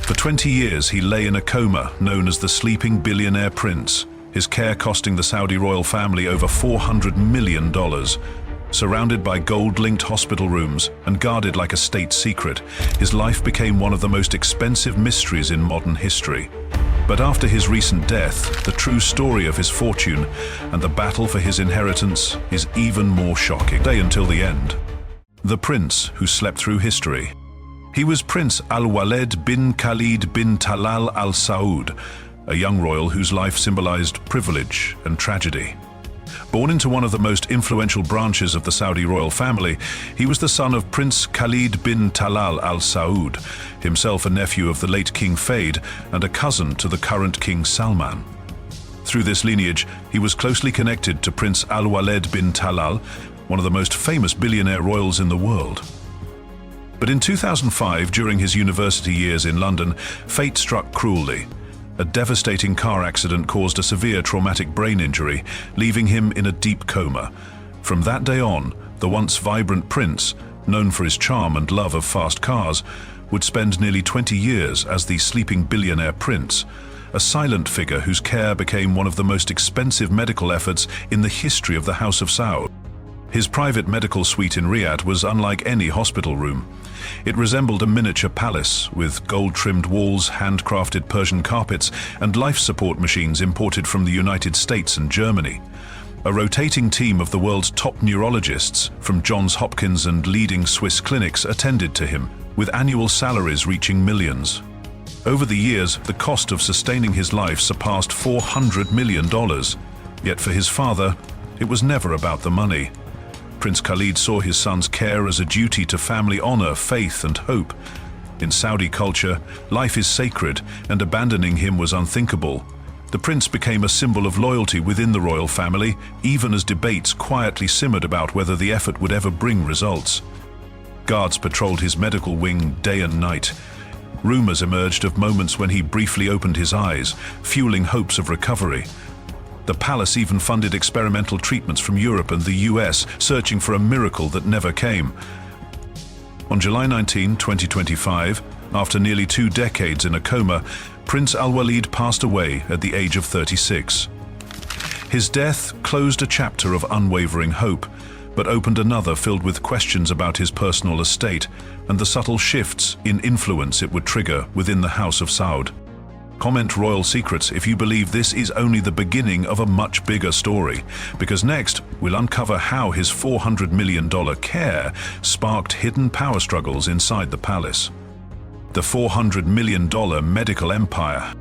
For 20 years, he lay in a coma known as the sleeping billionaire prince, his care costing the Saudi royal family over $400 million. Surrounded by gold-linked hospital rooms and guarded like a state secret, his life became one of the most expensive mysteries in modern history. But after his recent death, the true story of his fortune and the battle for his inheritance is even more shocking. Stay until the end. The prince who slept through history. He was Prince Al-Waleed bin Khalid bin Talal Al Saud, a young royal whose life symbolized privilege and tragedy. Born into one of the most influential branches of the Saudi royal family, he was the son of Prince Khalid bin Talal Al Saud, himself a nephew of the late King Fahd and a cousin to the current King Salman. Through this lineage, he was closely connected to Prince Al-Waleed bin Talal, one of the most famous billionaire royals in the world. But in 2005, during his university years in London, fate struck cruelly. A devastating car accident caused a severe traumatic brain injury, leaving him in a deep coma. From that day on, the once vibrant prince, known for his charm and love of fast cars, would spend nearly 20 years as the sleeping billionaire prince, a silent figure whose care became one of the most expensive medical efforts in the history of the House of Saud. His private medical suite in Riyadh was unlike any hospital room. It resembled a miniature palace, with gold-trimmed walls, handcrafted Persian carpets, and life support machines imported from the United States and Germany. A rotating team of the world's top neurologists from Johns Hopkins and leading Swiss clinics attended to him, with annual salaries reaching millions. Over the years, the cost of sustaining his life surpassed $400 million. Yet for his father, it was never about the money. Prince Khalid saw his son's care as a duty to family honor, faith, and hope. In Saudi culture, life is sacred, and abandoning him was unthinkable. The prince became a symbol of loyalty within the royal family, even as debates quietly simmered about whether the effort would ever bring results. Guards patrolled his medical wing day and night. Rumors emerged of moments when he briefly opened his eyes, fueling hopes of recovery. The palace even funded experimental treatments from Europe and the US, searching for a miracle that never came. On July 19, 2025, after nearly 2 decades in a coma, Prince Al-Waleed passed away at the age of 36. His death closed a chapter of unwavering hope, but opened another filled with questions about his personal estate and the subtle shifts in influence it would trigger within the House of Saud. Comment royal secrets if you believe this is only the beginning of a much bigger story, because next we'll uncover how his $400 million care sparked hidden power struggles inside the palace. The $400 million medical empire.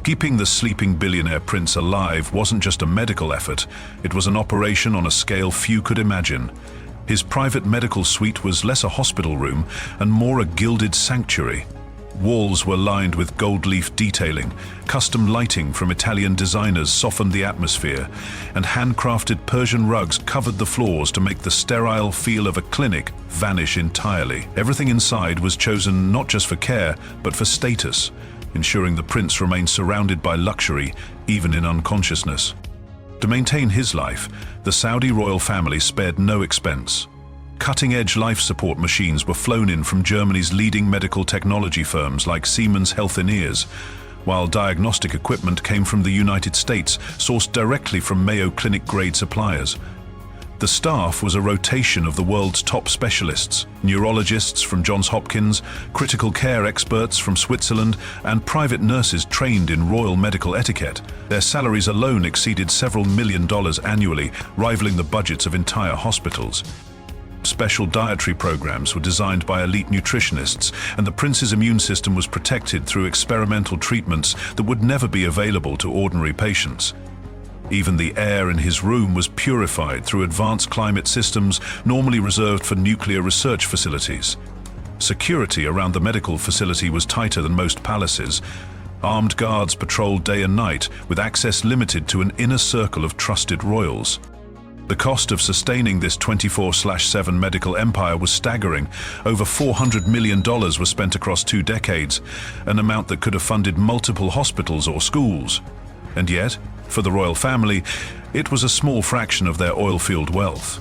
Keeping the sleeping billionaire prince alive wasn't just a medical effort, it was an operation on a scale few could imagine. His private medical suite was less a hospital room and more a gilded sanctuary. Walls were lined with gold leaf detailing, custom lighting from Italian designers softened the atmosphere, and handcrafted Persian rugs covered the floors to make the sterile feel of a clinic vanish entirely. Everything inside was chosen not just for care, but for status, ensuring the prince remained surrounded by luxury, even in unconsciousness. To maintain his life, the Saudi royal family spared no expense. Cutting-edge life support machines were flown in from Germany's leading medical technology firms like Siemens Healthineers, while diagnostic equipment came from the United States, sourced directly from Mayo Clinic-grade suppliers. The staff was a rotation of the world's top specialists, neurologists from Johns Hopkins, critical care experts from Switzerland, and private nurses trained in royal medical etiquette. Their salaries alone exceeded several $1 million annually, rivaling the budgets of entire hospitals. Special dietary programs were designed by elite nutritionists, and the prince's immune system was protected through experimental treatments that would never be available to ordinary patients. Even the air in his room was purified through advanced climate systems normally reserved for nuclear research facilities. Security around the medical facility was tighter than most palaces. Armed guards patrolled day and night, with access limited to an inner circle of trusted royals. The cost of sustaining this 24/7 medical empire was staggering. Over $400 million was spent across 2 decades, an amount that could have funded multiple hospitals or schools. And yet, for the royal family, it was a small fraction of their oil-fueled wealth.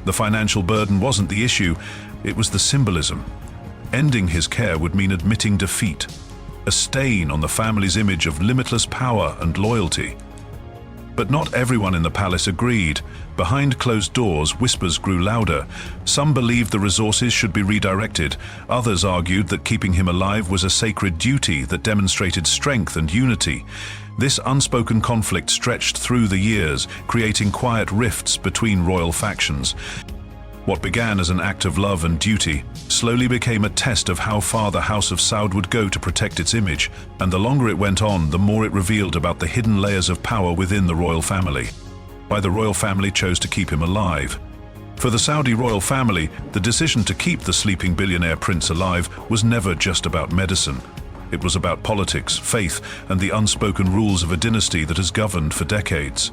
The financial burden wasn't the issue, it was the symbolism. Ending his care would mean admitting defeat. a stain on the family's image of limitless power and loyalty. But not everyone in the palace agreed. Behind closed doors, whispers grew louder. Some believed the resources should be redirected. Others argued that keeping him alive was a sacred duty that demonstrated strength and unity. This unspoken conflict stretched through the years, creating quiet rifts between royal factions. What began as an act of love and duty slowly became a test of how far the House of Saud would go to protect its image, and the longer it went on, the more it revealed about the hidden layers of power within the royal family. Why the royal family chose to keep him alive. For the Saudi royal family, the decision to keep the sleeping billionaire prince alive was never just about medicine. It was about politics, faith, and the unspoken rules of a dynasty that has governed for decades.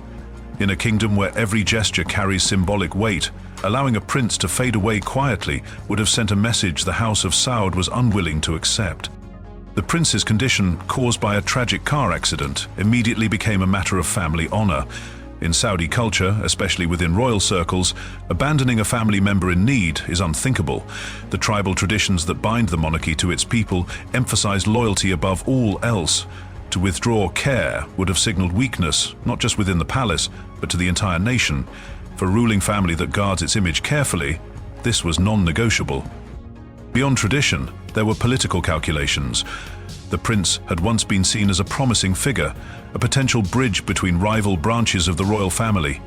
In a kingdom where every gesture carries symbolic weight, allowing a prince to fade away quietly would have sent a message the House of Saud was unwilling to accept. The prince's condition, caused by a tragic car accident, immediately became a matter of family honor. In Saudi culture, especially within royal circles, abandoning a family member in need is unthinkable. The tribal traditions that bind the monarchy to its people emphasize loyalty above all else. To withdraw care would have signaled weakness, not just within the palace, but to the entire nation. For a ruling family that guards its image carefully, this was non-negotiable. Beyond tradition, there were political calculations. The prince had once been seen as a promising figure, a potential bridge between rival branches of the royal family.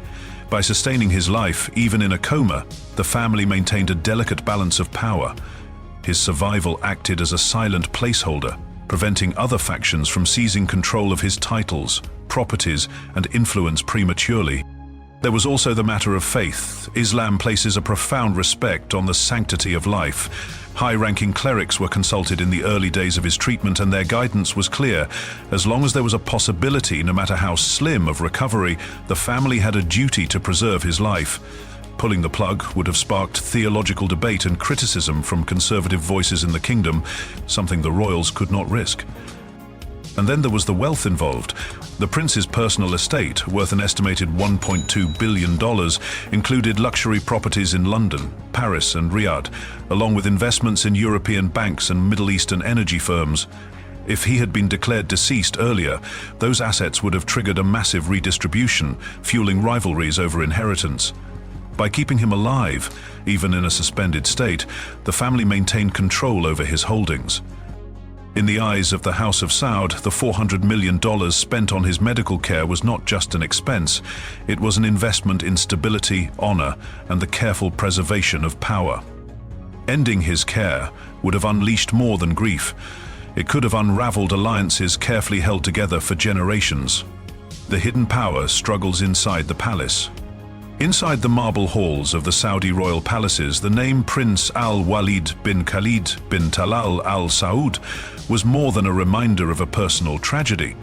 By sustaining his life, even in a coma, the family maintained a delicate balance of power. His survival acted as a silent placeholder, preventing other factions from seizing control of his titles, properties, and influence prematurely. There was also the matter of faith. Islam places a profound respect on the sanctity of life. High-ranking clerics were consulted in the early days of his treatment, and their guidance was clear. As long as there was a possibility, no matter how slim, of recovery, the family had a duty to preserve his life. Pulling the plug would have sparked theological debate and criticism from conservative voices in the kingdom, something the royals could not risk. And then there was the wealth involved. The prince's personal estate, worth an estimated $1.2 billion, included luxury properties in London, Paris, and Riyadh, along with investments in European banks and Middle Eastern energy firms. If he had been declared deceased earlier, those assets would have triggered a massive redistribution, fueling rivalries over inheritance. By keeping him alive, even in a suspended state, the family maintained control over his holdings. In the eyes of the House of Saud, the $400 million spent on his medical care was not just an expense, it was an investment in stability, honor, and the careful preservation of power. Ending his care would have unleashed more than grief. It could have unraveled alliances carefully held together for generations. The hidden power struggles inside the palace. Inside the marble halls of the Saudi royal palaces, the name Prince Al-Waleed bin Khalid bin Talal Al Saud was more than a reminder of a personal tragedy.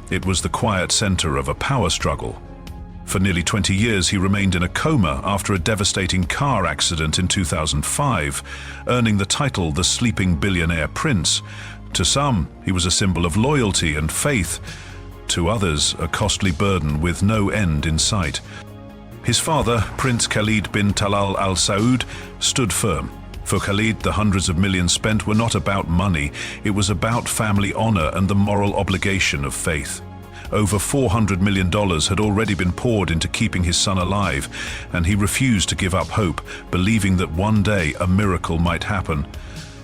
It was the quiet center of a power struggle. For nearly 20 years, he remained in a coma after a devastating car accident in 2005, earning the title the Sleeping Billionaire Prince. To some, he was a symbol of loyalty and faith. To others, a costly burden with no end in sight. His father, Prince Khalid bin Talal Al Saud, stood firm. For Khalid, the hundreds of millions spent were not about money, it was about family honor and the moral obligation of faith. Over $400 million had already been poured into keeping his son alive, and he refused to give up hope, believing that one day a miracle might happen.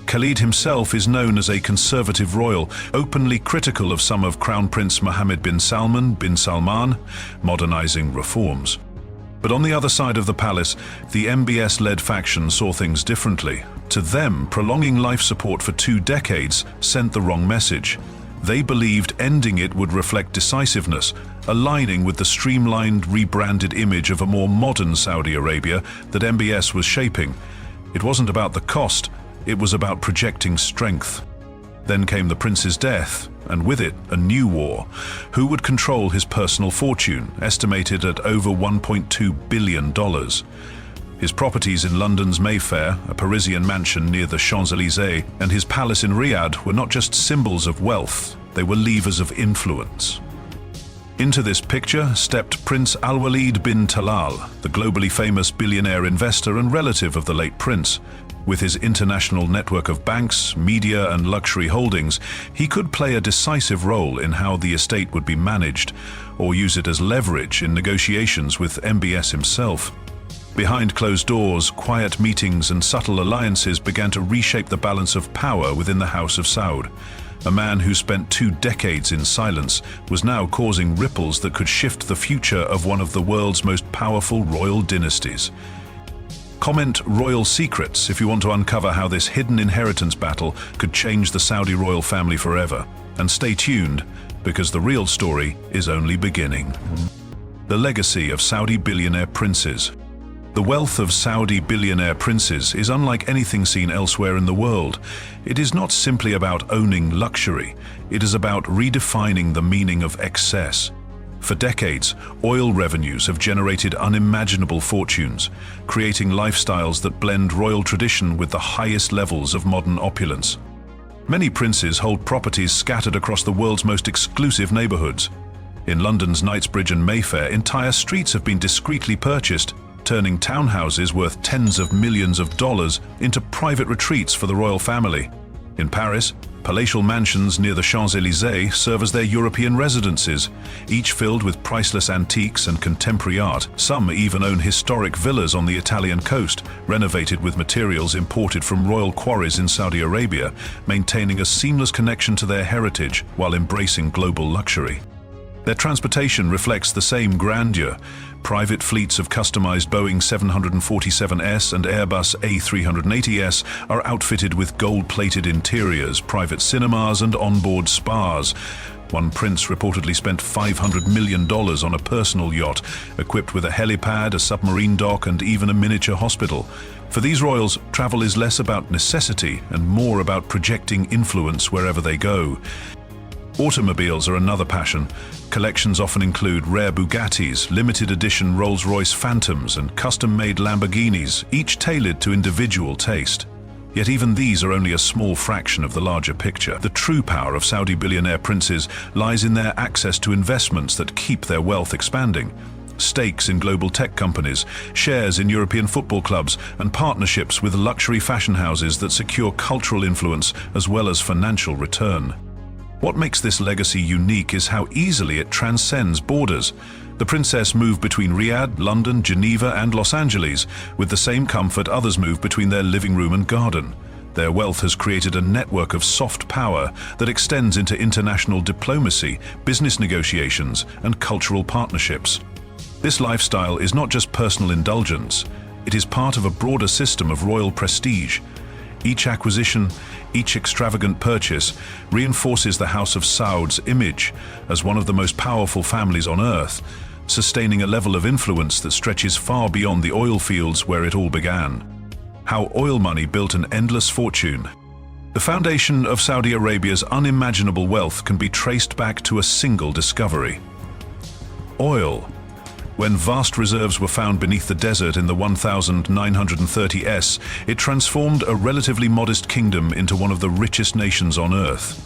Khalid himself is known as a conservative royal, openly critical of some of Crown Prince Mohammed bin Salman, modernizing reforms. But on the other side of the palace, the MBS-led faction saw things differently. To them, prolonging life support for 2 decades sent the wrong message. They believed ending it would reflect decisiveness, aligning with the streamlined, rebranded image of a more modern Saudi Arabia that MBS was shaping. It wasn't about the cost, it was about projecting strength. Then came the prince's death, and with it, a new war. Who would control his personal fortune, estimated at over $1.2 billion? His properties in London's Mayfair, a Parisian mansion near the Champs-Élysées, and his palace in Riyadh were not just symbols of wealth, they were levers of influence. Into this picture stepped Prince Al-Waleed bin Talal, the globally famous billionaire investor and relative of the late prince. With his international network of banks, media and luxury holdings, he could play a decisive role in how the estate would be managed, or use it as leverage in negotiations with MBS himself. Behind closed doors, quiet meetings and subtle alliances began to reshape the balance of power within the House of Saud. A man who spent 2 decades in silence was now causing ripples that could shift the future of one of the world's most powerful royal dynasties. Comment royal secrets if you want to uncover how this hidden inheritance battle could change the Saudi royal family forever. And stay tuned, because the real story is only beginning. The legacy of Saudi billionaire princes. The wealth of Saudi billionaire princes is unlike anything seen elsewhere in the world. It is not simply about owning luxury, it is about redefining the meaning of excess. For decades, oil revenues have generated unimaginable fortunes, creating lifestyles that blend royal tradition with the highest levels of modern opulence. Many princes hold properties scattered across the world's most exclusive neighborhoods. In London's Knightsbridge and Mayfair, entire streets have been discreetly purchased, turning townhouses worth tens of millions of dollars into private retreats for the royal family. In Paris, palatial mansions near the Champs-Élysées serve as their European residences, each filled with priceless antiques and contemporary art. Some even own historic villas on the Italian coast, renovated with materials imported from royal quarries in Saudi Arabia, maintaining a seamless connection to their heritage while embracing global luxury. Their transportation reflects the same grandeur. Private fleets of customized Boeing 747S and Airbus A380S are outfitted with gold-plated interiors, private cinemas and onboard spas. One prince reportedly spent $500 million on a personal yacht, equipped with a helipad, a submarine dock and even a miniature hospital. For these royals, travel is less about necessity and more about projecting influence wherever they go. Automobiles are another passion. Collections often include rare Bugattis, limited edition Rolls-Royce Phantoms and custom-made Lamborghinis, each tailored to individual taste. Yet even these are only a small fraction of the larger picture. The true power of Saudi billionaire princes lies in their access to investments that keep their wealth expanding. Stakes in global tech companies, shares in European football clubs, and partnerships with luxury fashion houses that secure cultural influence as well as financial return. What makes this legacy unique is how easily it transcends borders. The princess moved between Riyadh, London, Geneva and Los Angeles, with the same comfort others move between their living room and garden. Their wealth has created a network of soft power that extends into international diplomacy, business negotiations and cultural partnerships. This lifestyle is not just personal indulgence, it is part of a broader system of royal prestige. Each acquisition, each extravagant purchase reinforces the House of Saud's image as one of the most powerful families on earth, sustaining a level of influence that stretches far beyond the oil fields where it all began. How oil money built an endless fortune. The foundation of Saudi Arabia's unimaginable wealth can be traced back to a single discovery: oil. When vast reserves were found beneath the desert in the 1930s, it transformed a relatively modest kingdom into one of the richest nations on earth.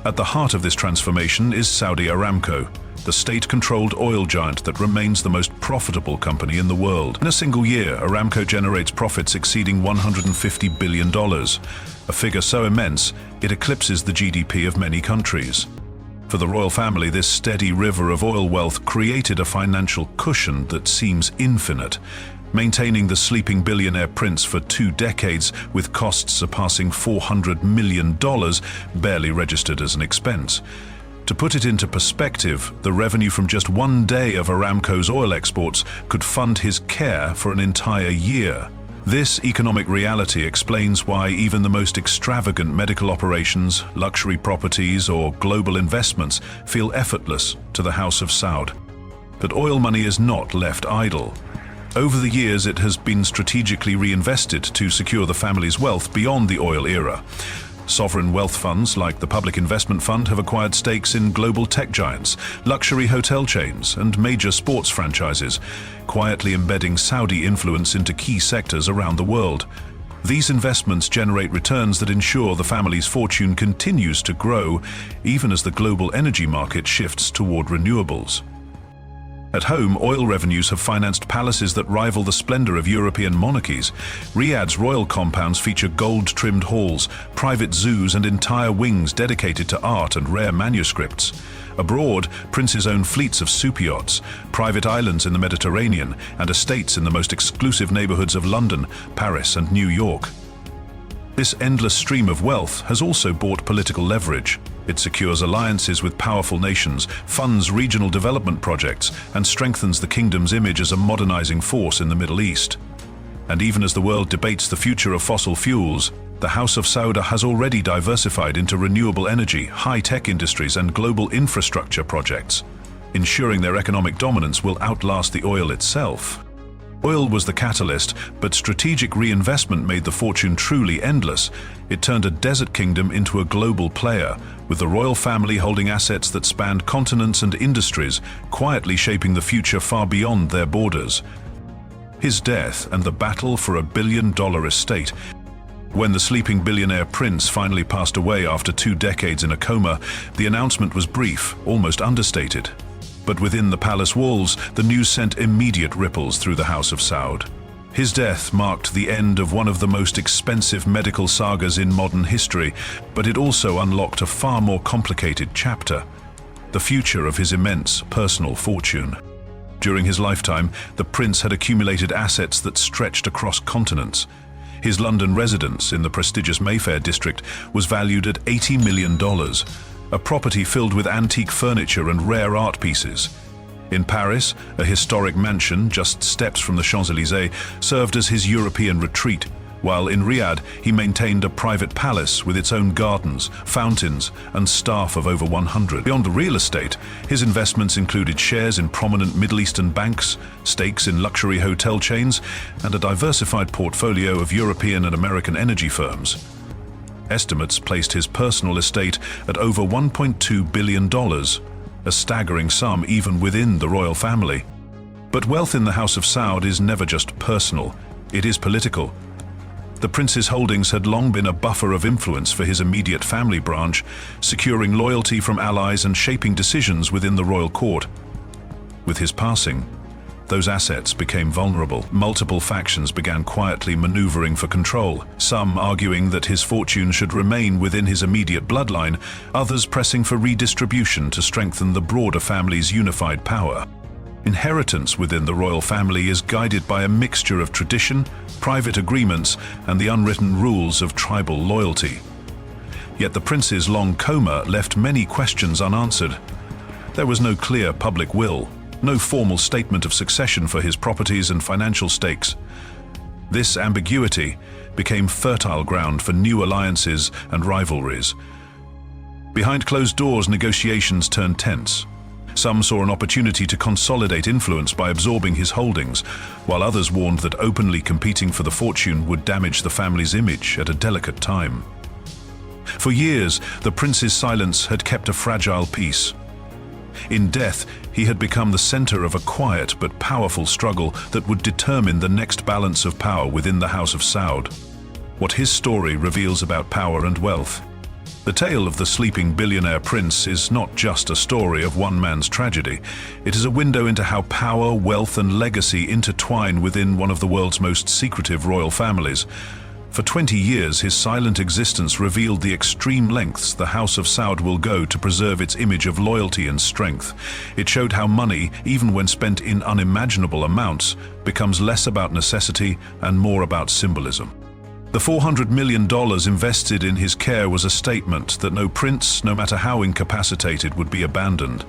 At the heart of this transformation is Saudi Aramco, the state-controlled oil giant that remains the most profitable company in the world. In a single year, Aramco generates profits exceeding $150 billion, a figure so immense it eclipses the GDP of many countries. For the royal family, this steady river of oil wealth created a financial cushion that seems infinite, maintaining the sleeping billionaire prince for 2 decades with costs surpassing $400 million, barely registered as an expense. To put it into perspective, the revenue from just 1 day of Aramco's oil exports could fund his care for an entire year. This economic reality explains why even the most extravagant medical operations, luxury properties, or global investments feel effortless to the House of Saud. But oil money is not left idle. Over the years, it has been strategically reinvested to secure the family's wealth beyond the oil era. Sovereign wealth funds like the Public Investment Fund have acquired stakes in global tech giants, luxury hotel chains, and major sports franchises, quietly embedding Saudi influence into key sectors around the world. These investments generate returns that ensure the family's fortune continues to grow, even as the global energy market shifts toward renewables. At home, oil revenues have financed palaces that rival the splendor of European monarchies. Riyadh's royal compounds feature gold-trimmed halls, private zoos, and entire wings dedicated to art and rare manuscripts. Abroad, princes own fleets of super yachts, private islands in the Mediterranean, and estates in the most exclusive neighborhoods of London, Paris, and New York. This endless stream of wealth has also bought political leverage. It secures alliances with powerful nations, funds regional development projects, and strengthens the kingdom's image as a modernizing force in the Middle East. And even as the world debates the future of fossil fuels, the House of Saud has already diversified into renewable energy, high-tech industries, and global infrastructure projects, ensuring their economic dominance will outlast the oil itself. Oil was the catalyst, but strategic reinvestment made the fortune truly endless. It turned a desert kingdom into a global player, with the royal family holding assets that spanned continents and industries, quietly shaping the future far beyond their borders. His death and the battle for a billion-dollar estate. When the sleeping billionaire prince finally passed away after 2 decades in a coma, the announcement was brief, almost understated. But within the palace walls, the news sent immediate ripples through the House of Saud. His death marked the end of one of the most expensive medical sagas in modern history, but it also unlocked a far more complicated chapter: the future of his immense personal fortune. During his lifetime, the prince had accumulated assets that stretched across continents. His London residence in the prestigious Mayfair district was valued at $80 million. A property filled with antique furniture and rare art pieces. In Paris, a historic mansion just steps from the Champs-Élysées served as his European retreat, while in Riyadh he maintained a private palace with its own gardens, fountains, and staff of over 100. Beyond the real estate, his investments included shares in prominent Middle Eastern banks, stakes in luxury hotel chains, and a diversified portfolio of European and American energy firms. Estimates placed his personal estate at over $1.2 billion, a staggering sum even within the royal family. But wealth in the House of Saud is never just personal, it is political. The prince's holdings had long been a buffer of influence for his immediate family branch, securing loyalty from allies and shaping decisions within the royal court. With his passing, those assets became vulnerable. Multiple factions began quietly maneuvering for control, some arguing that his fortune should remain within his immediate bloodline, others pressing for redistribution to strengthen the broader family's unified power. Inheritance within the royal family is guided by a mixture of tradition, private agreements, and the unwritten rules of tribal loyalty. Yet the prince's long coma left many questions unanswered. There was no clear public will, no formal statement of succession for his properties and financial stakes. This ambiguity became fertile ground for new alliances and rivalries. Behind closed doors, negotiations turned tense. Some saw an opportunity to consolidate influence by absorbing his holdings, while others warned that openly competing for the fortune would damage the family's image at a delicate time. For years, the prince's silence had kept a fragile peace. In death, he had become the center of a quiet but powerful struggle that would determine the next balance of power within the House of Saud. What his story reveals about power and wealth. The tale of the sleeping billionaire prince is not just a story of one man's tragedy. It is a window into how power, wealth, and legacy intertwine within one of the world's most secretive royal families. For 20 years, his silent existence revealed the extreme lengths the House of Saud will go to preserve its image of loyalty and strength. It showed how money, even when spent in unimaginable amounts, becomes less about necessity and more about symbolism. The $400 million invested in his care was a statement that no prince, no matter how incapacitated, would be abandoned.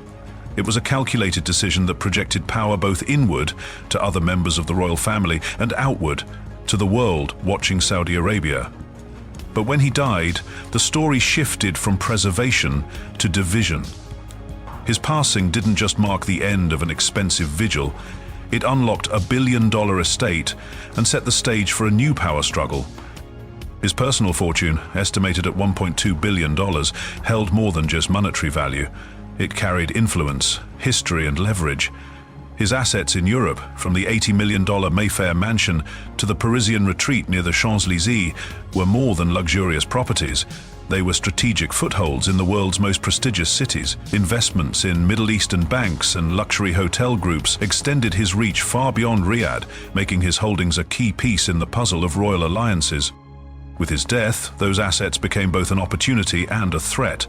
It was a calculated decision that projected power both inward to other members of the royal family and outward to the world watching Saudi Arabia. But when he died, the story shifted from preservation to division. His passing didn't just mark the end of an expensive vigil, it unlocked a billion-dollar estate and set the stage for a new power struggle. His personal fortune, estimated at $1.2 billion, held more than just monetary value. It carried influence, history, and leverage. His assets in Europe, from the $80 million Mayfair mansion to the Parisian retreat near the Champs-Élysées, were more than luxurious properties. They were strategic footholds in the world's most prestigious cities. Investments in Middle Eastern banks and luxury hotel groups extended his reach far beyond Riyadh, making his holdings a key piece in the puzzle of royal alliances. With his death, those assets became both an opportunity and a threat.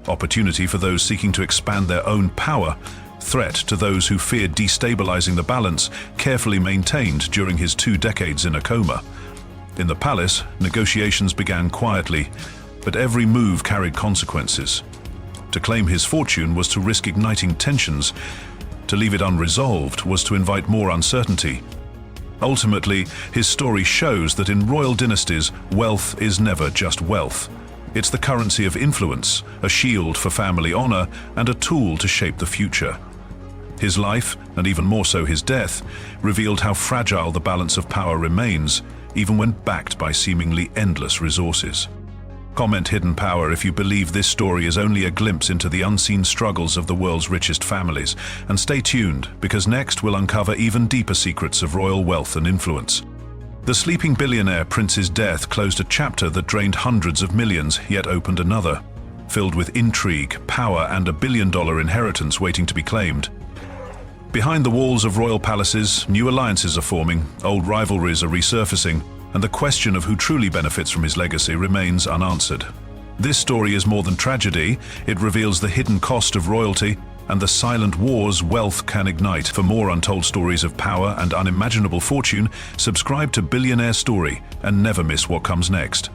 Opportunity for those seeking to expand their own power, threat to those who feared destabilizing the balance carefully maintained during his 2 decades in a coma. In the palace, negotiations began quietly, but every move carried consequences. To claim his fortune was to risk igniting tensions. To leave it unresolved was to invite more uncertainty. Ultimately, his story shows that in royal dynasties, wealth is never just wealth. It's the currency of influence, a shield for family honor, and a tool to shape the future. His life, and even more so his death, revealed how fragile the balance of power remains, even when backed by seemingly endless resources. Comment hidden power if you believe this story is only a glimpse into the unseen struggles of the world's richest families. And stay tuned, because next we'll uncover even deeper secrets of royal wealth and influence. The sleeping billionaire prince's death closed a chapter that drained hundreds of millions, yet opened another, filled with intrigue, power, and a billion-dollar inheritance waiting to be claimed. Behind the walls of royal palaces, new alliances are forming, old rivalries are resurfacing, and the question of who truly benefits from his legacy remains unanswered. This story is more than tragedy. It reveals the hidden cost of royalty and the silent wars wealth can ignite. For more untold stories of power and unimaginable fortune, subscribe to Billionaire Story and never miss what comes next.